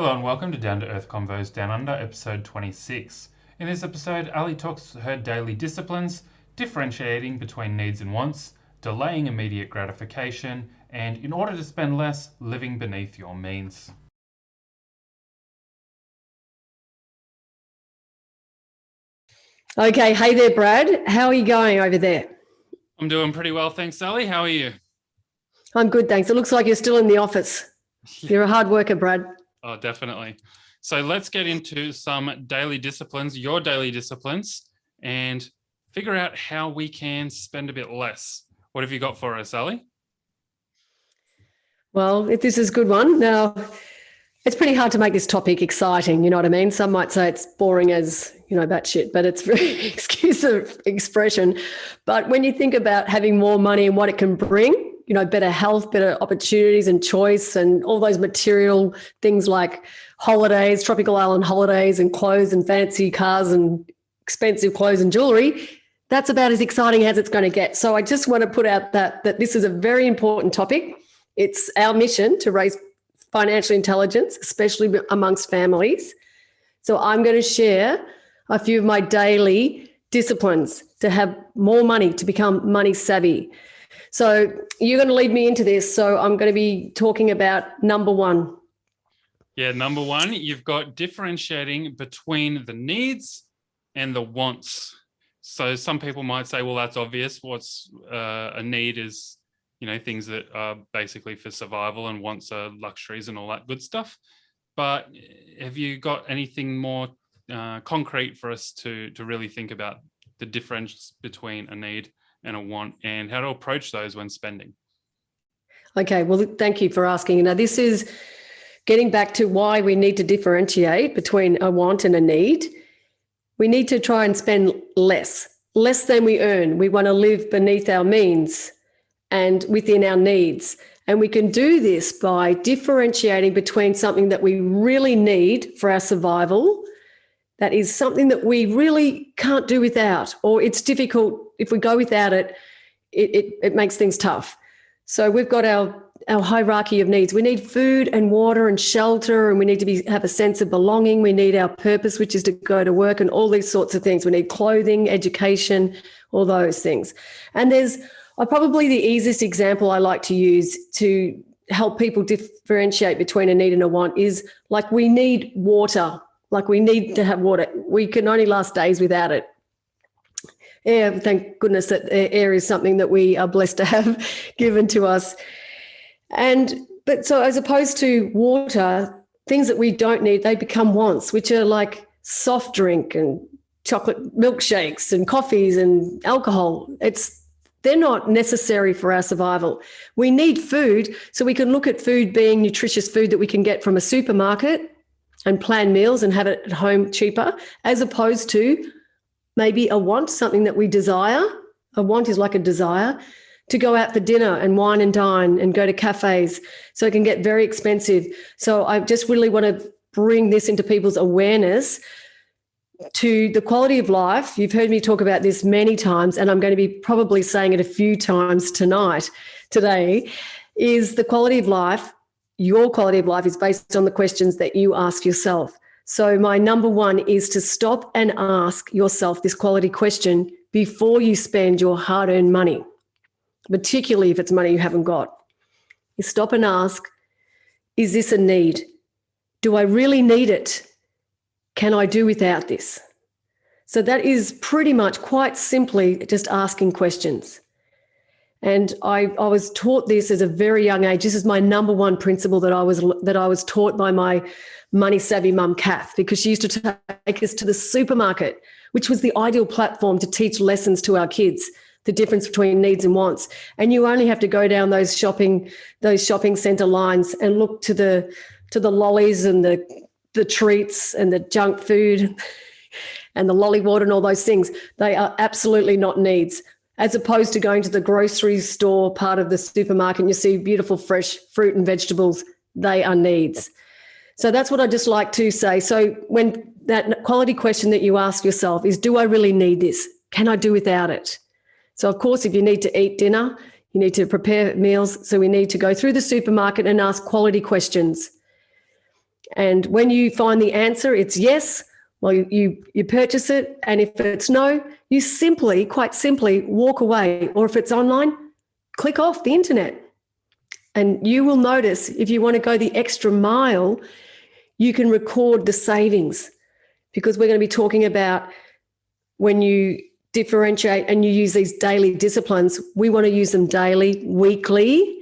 Hello and welcome to Down to Earth Convos Down Under, episode 26. In this episode, Ali talks her daily disciplines, differentiating between needs and wants, delaying immediate gratification, and in order to spend less, living beneath your means. Okay, hey there, Brad. How are you going over there? I'm doing pretty well, thanks, Ali. How are you? I'm good, thanks. It looks like you're still in the office. You're a hard worker, Brad. Oh, definitely. So let's get into some daily disciplines, your daily disciplines, and figure out how we can spend a bit less. What have you got for us, Ali? Well, if this is a good one. Now, it's pretty hard to make this topic exciting, you know what I mean? Some might say it's boring as, batshit, but it's very, excuse the expression. But when you think about having more money and what it can bring, better health, better opportunities and choice and all those material things like holidays, tropical island holidays and clothes and fancy cars and expensive clothes and jewelry, that's about as exciting as it's going to get. So I just want to put out that this is a very important topic. It's our mission to raise financial intelligence, especially amongst families. So I'm going to share a few of my daily disciplines to have more money, to become money savvy. So you're going to lead me into this. So I'm going to be talking about number one. Yeah, number one, you've got differentiating between the needs and the wants. So some people might say, well, that's obvious. What's a need is, things that are basically for survival, and wants are luxuries and all that good stuff. But have you got anything more concrete for us to really think about the difference between a need and a want, and how to approach those when spending? Okay, well, thank you for asking. Now, this is getting back to why we need to differentiate between a want and a need. We need to try and spend less than we earn. We want to live beneath our means and within our needs. And we can do this by differentiating between something that we really need for our survival, that is something that we really can't do without, or it's difficult. If we go without it, it makes things tough. So we've got our hierarchy of needs. We need food and water and shelter, and we need to have a sense of belonging. We need our purpose, which is to go to work, and all these sorts of things. We need clothing, education, all those things. And there's probably the easiest example I like to use to help people differentiate between a need and a want is like we need water. Like we need to have water. We can only last days without it. Air, thank goodness that air is something that we are blessed to have given to us. But so as opposed to water, things that we don't need, they become wants, which are like soft drink and chocolate milkshakes and coffees and alcohol. They're not necessary for our survival. We need food, so we can look at food being nutritious food that we can get from a supermarket and plan meals and have it at home cheaper, as opposed to maybe a want, something that we desire. A want is like a desire to go out for dinner and wine and dine and go to cafes. So it can get very expensive. So I just really want to bring this into people's awareness to the quality of life. You've heard me talk about this many times, and I'm going to be probably saying it a few times today, is the quality of life. Your quality of life is based on the questions that you ask yourself. So my number one is to stop and ask yourself this quality question before you spend your hard-earned money, particularly if it's money you haven't got. You stop and ask, is this a need? Do I really need it? Can I do without this? So that is pretty much quite simply just asking questions. And I was taught this as a very young age. This is my number one principle that I was taught by my money savvy mum, Kath, because she used to take us to the supermarket, which was the ideal platform to teach lessons to our kids, the difference between needs and wants. And you only have to go down those shopping centre lines and look to the lollies and the treats and the junk food and the lolly water and all those things. They are absolutely not needs. As opposed to going to the grocery store part of the supermarket and you see beautiful fresh fruit and vegetables, they are needs. So that's what I just like to say. So when that quality question that you ask yourself is, do I really need this? Can I do without it? So of course, if you need to eat dinner, you need to prepare meals. So we need to go through the supermarket and ask quality questions. And when you find the answer, it's yes, well, you purchase it. And if it's no, you simply, quite simply, walk away. Or if it's online, click off the internet. And you will notice if you want to go the extra mile, you can record the savings, because we're going to be talking about when you differentiate and you use these daily disciplines, we want to use them daily, weekly,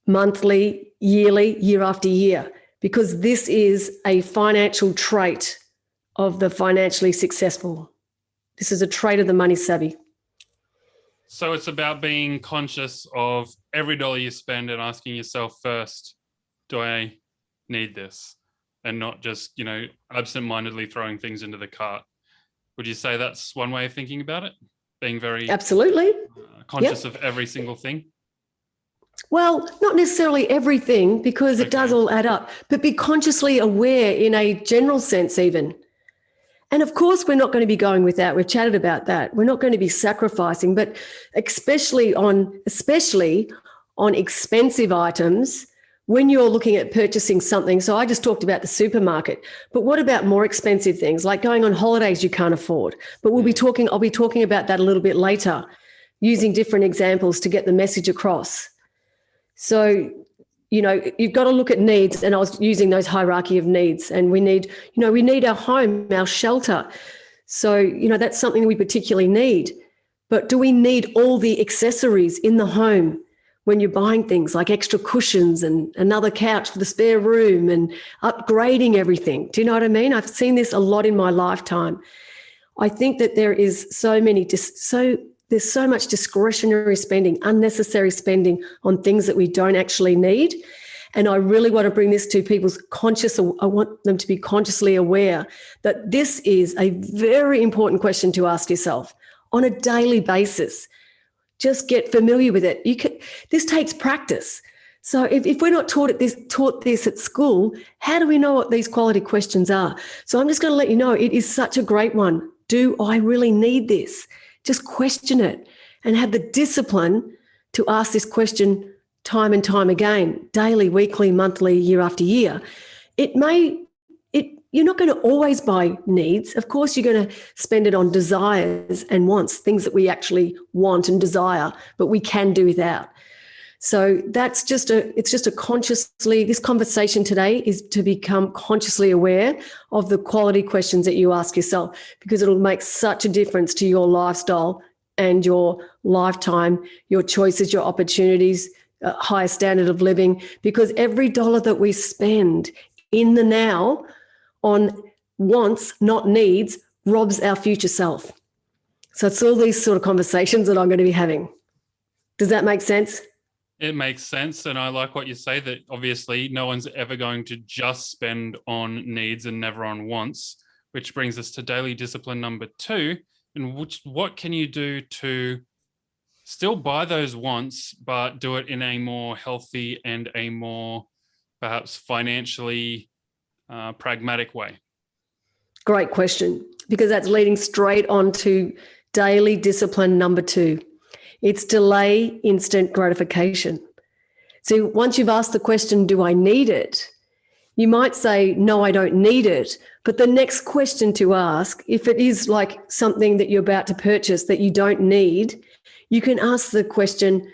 monthly, yearly, year after year, because this is a financial trait of the financially successful. This is a trait of the money savvy. So it's about being conscious of every dollar you spend and asking yourself first, do I need this? And not just, absent-mindedly throwing things into the cart. Would you say that's one way of thinking about it? Being very absolutely conscious of every single thing? Well, not necessarily everything, because it does all add up, but be consciously aware in a general sense even. And of course, we're not going to be going without. We've chatted about that. We're not going to be sacrificing, but especially on expensive items, when you're looking at purchasing something. So I just talked about the supermarket, but what about more expensive things like going on holidays you can't afford? But I'll be talking about that a little bit later, using different examples to get the message across. So, you've got to look at needs, and I was using those hierarchy of needs, and we need our home, our shelter. So, that's something we particularly need. But do we need all the accessories in the home when you're buying things like extra cushions and another couch for the spare room and upgrading everything? Do you know what I mean? I've seen this a lot in my lifetime. I think that there is there's so much discretionary spending, unnecessary spending on things that we don't actually need. And I really want to bring this to people's conscious. I want them to be consciously aware that this is a very important question to ask yourself on a daily basis. Just get familiar with it. This takes practice. So if we're not taught this at school, how do we know what these quality questions are? So I'm just going to let you know, it is such a great one. Do I really need this? Just question it and have the discipline to ask this question time and time again, daily, weekly, monthly, year after year. You're not going to always buy needs. Of course, you're going to spend it on desires and wants, things that we actually want and desire, but we can do without. So it's just a consciously, this conversation today is to become consciously aware of the quality questions that you ask yourself, because it'll make such a difference to your lifestyle and your lifetime, your choices, your opportunities, higher standard of living, because every dollar that we spend in the now on wants, not needs, robs our future self. So it's all these sort of conversations that I'm going to be having. Does that make sense? It makes sense. And I like what you say, that obviously no one's ever going to just spend on needs and never on wants, which brings us to daily discipline number 2. And what can you do to still buy those wants, but do it in a more healthy and a more perhaps financially pragmatic way? Great question, because that's leading straight on to daily discipline number 2. It's delay instant gratification. So once you've asked the question, do I need it? You might say, no, I don't need it. But the next question to ask, if it is like something that you're about to purchase that you don't need, you can ask the question,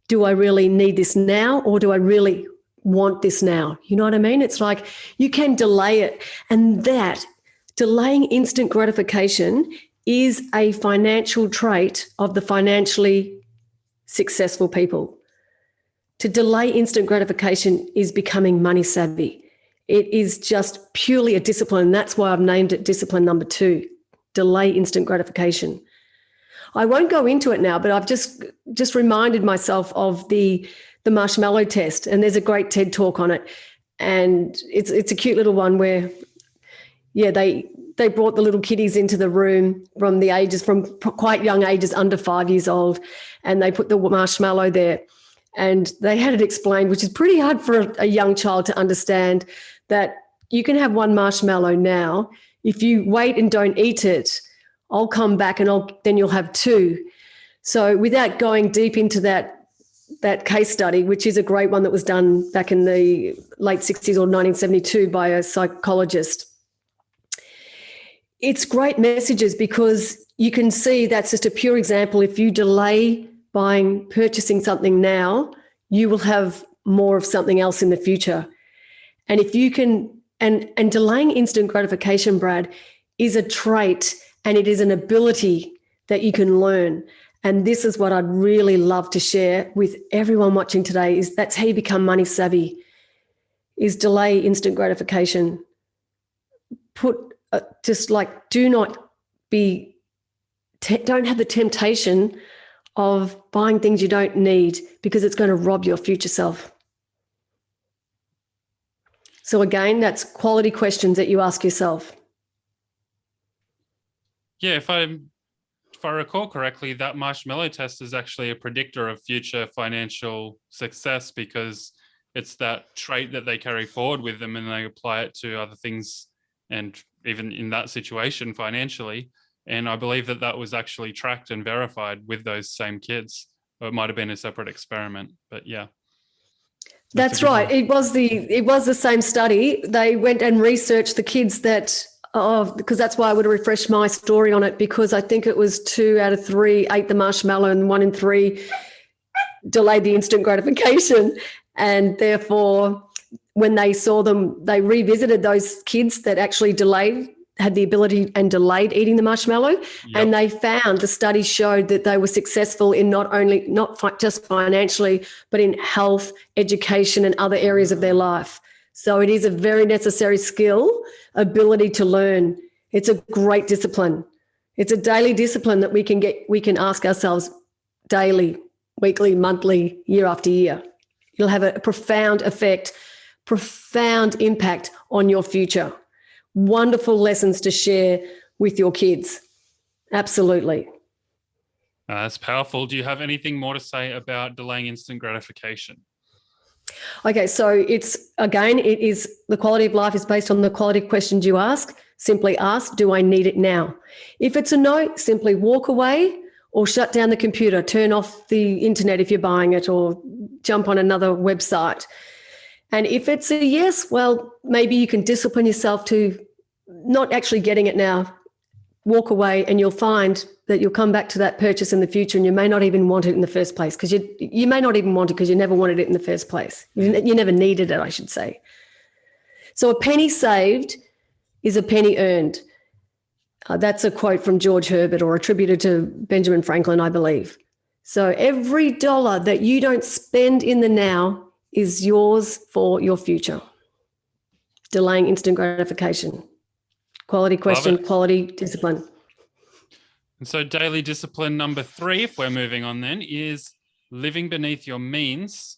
do I really need this now, or do I really want this now? You know what I mean? It's like you can delay it. And that delaying instant gratification is a financial trait of the financially successful people. To delay instant gratification is becoming money savvy. It is just purely a discipline. That's why I've named it discipline number 2, delay instant gratification. I won't go into it now, but I've just reminded myself of the marshmallow test, and there's a great TED talk on it. And it's a cute little one where, they brought the little kiddies into the room from quite young ages, under 5 years old, and they put the marshmallow there. And they had it explained, which is pretty hard for a young child to understand, that you can have one marshmallow now. If you wait and don't eat it, I'll come back and then you'll have 2. So without going deep into that that case study, which is a great one that was done back in the late 60s or 1972 by a psychologist. It's great messages because you can see that's just a pure example. If you delay purchasing something now, you will have more of something else in the future. And if you can, and delaying instant gratification, Brad, is a trait and it is an ability that you can learn. And this is what I'd really love to share with everyone watching today, is that's how you become money savvy, is delay instant gratification. Don't have the temptation of buying things you don't need, because it's going to rob your future self. So again, that's quality questions that you ask yourself. Yeah, if I recall correctly, that marshmallow test is actually a predictor of future financial success, because it's that trait that they carry forward with them and they apply it to other things, and even in that situation financially. And I believe that was actually tracked and verified with those same kids. Or it might have been a separate experiment, but yeah. That's right. It was the same study. They went and researched the kids because that's why I would have refreshed my story on it, because I think it was 2 out of 3 ate the marshmallow and 1 in 3 delayed the instant gratification. And therefore, when they saw them, they revisited those kids that actually had the ability and delayed eating the marshmallow. Yep. And they found, the study showed that they were successful in not just financially, but in health, education, and other areas of their life. So it is a very necessary skill, ability to learn. It's a great discipline. It's a daily discipline that we can ask ourselves daily, weekly, monthly, year after year. It'll have a profound effect, profound impact on your future. Wonderful lessons to share with your kids. Absolutely. That's powerful. Do you have anything more to say about delaying instant gratification? Okay, so it is the quality of life is based on the quality of questions you ask. Simply ask, do I need it now? If it's a no, simply walk away or shut down the computer, turn off the internet if you're buying it, or jump on another website. And if it's a yes, well, maybe you can discipline yourself to not actually getting it now. Walk away, and you'll find that you'll come back to that purchase in the future, and you may not even want it in the first place, because you may not even want it because you never wanted it in the first place. You never needed it, I should say. So a penny saved is a penny earned. That's a quote from George Herbert, or attributed to Benjamin Franklin, I believe. So every dollar that you don't spend in the now is yours for your future. Delaying instant gratification. Quality question, quality discipline. And so daily discipline number 3, if we're moving on then, is living beneath your means,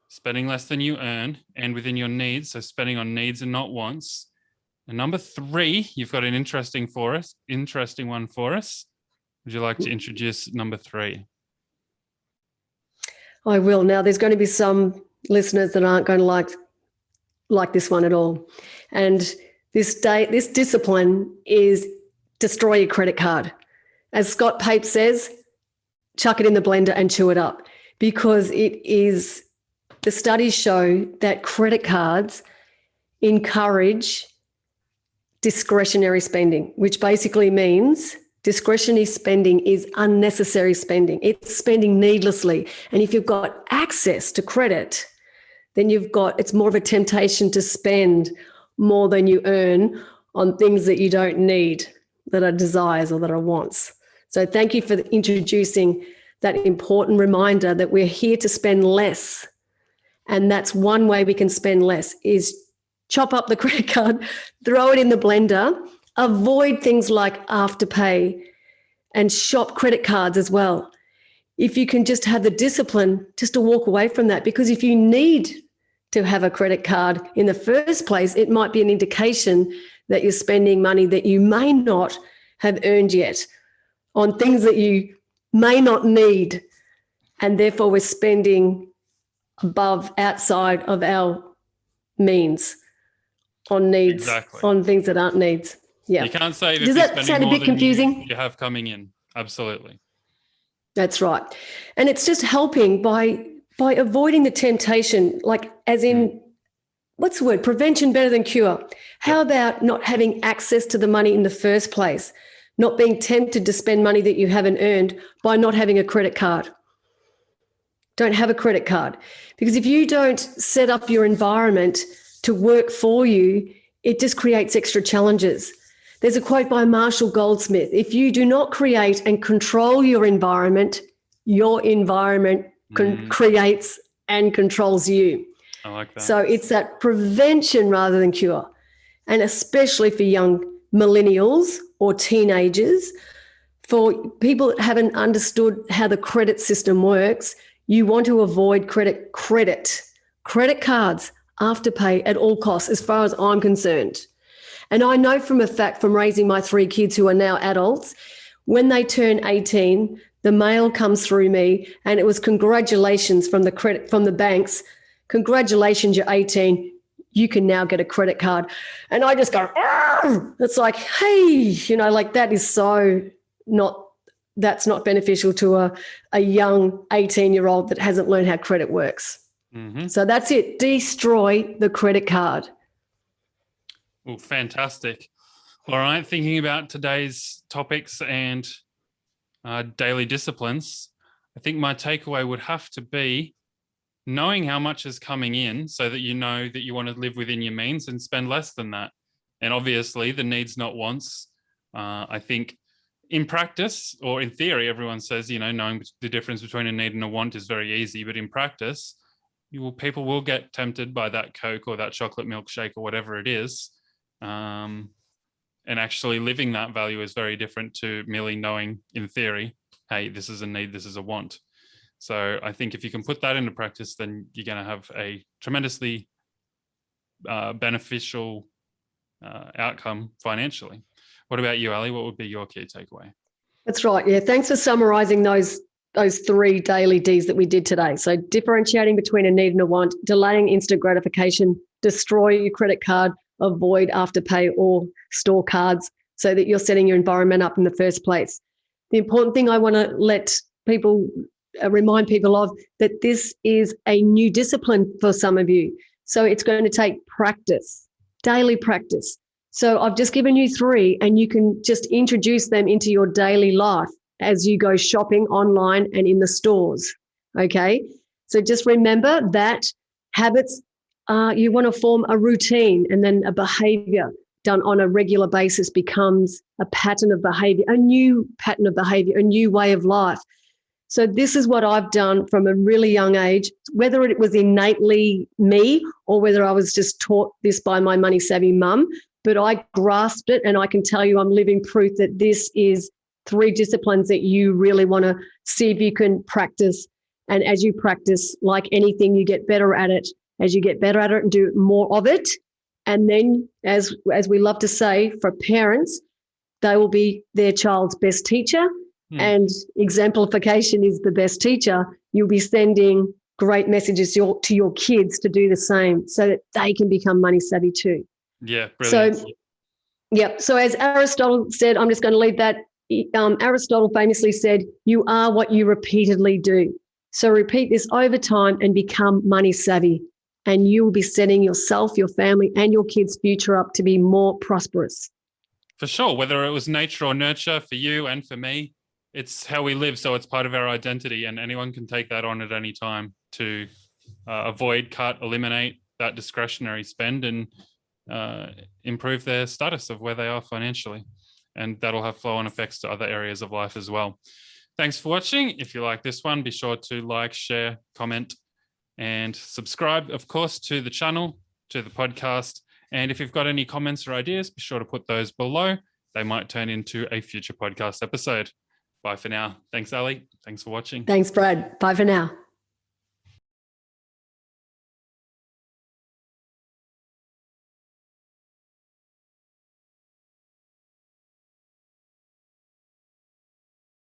spending less than you earn, and within your needs, so spending on needs and not wants. And number 3, you've got an interesting one for us. Would you like to introduce number 3? I will. Now, there's going to be some listeners that aren't going to like this one at all. And this discipline is destroy your credit card. As Scott Pape says, chuck it in the blender and chew it up, because the studies show that credit cards encourage discretionary spending, which basically means discretionary spending is unnecessary spending. It's spending needlessly. And if you've got access to credit, then it's more of a temptation to spend more than you earn on things that you don't need, that are desires or that are wants. So thank you for introducing that important reminder that we're here to spend less. And that's one way we can spend less, is chop up the credit card, throw it in the blender, avoid things like Afterpay, and shop credit cards as well. If you can just have the discipline just to walk away from that, because if you need to have a credit card in the first place, it might be an indication that you're spending money that you may not have earned yet on things that you may not need. And therefore we're spending outside of our means on needs, exactly, on things that aren't needs. Yeah. You can't save if Does you're that spending sound a more bit than confusing? you have coming in. Absolutely. That's right. And it's just helping by by avoiding the temptation, like as in, what's the word? Prevention better than cure. How about not having access to the money in the first place? Not being tempted to spend money that you haven't earned by not having a credit card. Don't have a credit card. Because if you don't set up your environment to work for you, it just creates extra challenges. There's a quote by Marshall Goldsmith: if you do not create and control your environment creates and controls you. I like that. So it's that prevention rather than cure. And especially for young millennials or teenagers, for people that haven't understood how the credit system works, you want to avoid credit cards, Afterpay at all costs, as far as I'm concerned. And I know from a fact from raising my 3 kids who are now adults, when they turn 18, the mail comes through me and it was congratulations from the banks. Congratulations, you're 18. You can now get a credit card. And I just go, argh! It's like, hey, like that is that's not beneficial to a young 18-year-old that hasn't learned how credit works. Mm-hmm. So that's it. Destroy the credit card. Well, fantastic. All right. Thinking about today's topics and daily disciplines, I think my takeaway would have to be knowing how much is coming in so that you know that you want to live within your means and spend less than that. And obviously the needs, not wants. I think in practice, or in theory, everyone says, knowing the difference between a need and a want is very easy. But in practice, people will get tempted by that Coke or that chocolate milkshake or whatever it is. And actually living that value is very different to merely knowing in theory, hey, this is a need, this is a want. So I think if you can put that into practice, then you're going to have a tremendously beneficial outcome financially. What about you, Ali? What would be your key takeaway? That's right. Yeah. Thanks for summarising those 3 daily Ds that we did today. So differentiating between a need and a want, delaying instant gratification, destroy your credit card, avoid Afterpay or store cards so that you're setting your environment up in the first place. The important thing I want to remind people of, that this is a new discipline for some of you. So it's going to take practice, daily practice. So I've just given you 3 and you can just introduce them into your daily life as you go shopping online and in the stores. Okay. So just remember that habits, you want to form a routine, and then a behavior done on a regular basis becomes a pattern of behavior, a new pattern of behavior, a new way of life. So this is what I've done from a really young age, whether it was innately me or whether I was just taught this by my money savvy mum, but I grasped it, and I can tell you I'm living proof that this is 3 disciplines that you really want to see if you can practice. And as you practice, like anything, you get better at it. As you get better at it and do more of it, and then as we love to say, for parents, they will be their child's best teacher. And exemplification is the best teacher. You'll be sending great messages to your kids to do the same so that they can become money savvy too. Yeah, brilliant. So as Aristotle said, I'm just going to leave that. Aristotle famously said, you are what you repeatedly do. So repeat this over time and become money savvy, and you will be setting yourself, your family, and your kids' future up to be more prosperous. For sure. Whether it was nature or nurture for you and for me, it's how we live. So it's part of our identity, and anyone can take that on at any time to avoid, cut, eliminate that discretionary spend and improve their status of where they are financially. And that'll have flow-on effects to other areas of life as well. Thanks for watching. If you like this one, be sure to like, share, comment, and subscribe, of course, to the channel, to the podcast. And if you've got any comments or ideas, be sure to put those below. They might turn into a future podcast episode. Bye for now. Thanks, Ali. Thanks for watching. Thanks, Brad. Bye for now.